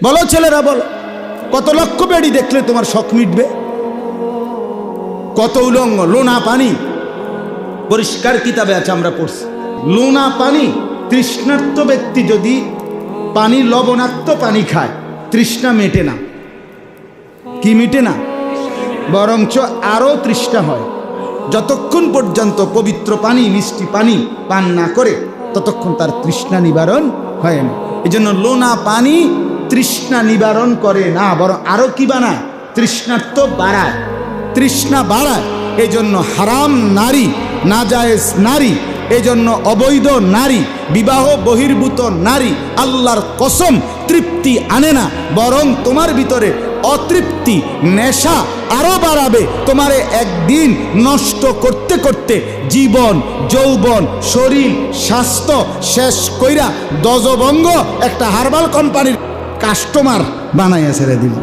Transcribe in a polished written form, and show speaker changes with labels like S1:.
S1: বলো ছেলেরা বলো, কত লক্ষ বেড়ি দেখলে তোমার শখ মিটবে? কত উলঙ্গ, লোনা পানি, পরিষ্কার কিতাবে আছে আমরা পড়ছি, লোনা পানি। তৃষ্ণার্ত ব্যক্তি যদি পানি, লবণাক্ত পানি খায়, তৃষ্ণা মেটে না। কি মিটে না? বরঞ্চ আরো তৃষ্ণা হয়। যতক্ষণ পর্যন্ত পবিত্র পানি, মিষ্টি পানি পান না করে, ততক্ষণ তার তৃষ্ণা নিবারণ হয় না। এই জন্য লোনা পানি তৃষ্ণা নিবারণ করে না, বরং আরো কি বানায়? তৃষ্ণার্ত বাড়ায়, তৃষ্ণা বাড়ায়। এই জন্য হারাম নারী, নাজায়েজ নারী, এই জন্য অবৈধ নারী, বিবাহ বহির্ভূত নারী আল্লাহর কসম তৃপ্তি আনে না, বরং তোমার ভিতরে অতৃপ্তি, নেশা আরো বাড়াবে। তোমারে একদিন নষ্ট করতে করতে জীবন, যৌবন, শরীর, স্বাস্থ্য শেষ কইরা দজবঙ্গ একটা হার্বাল কোম্পানির কাস্টমার বানাইয়া ছেড়ে দিল।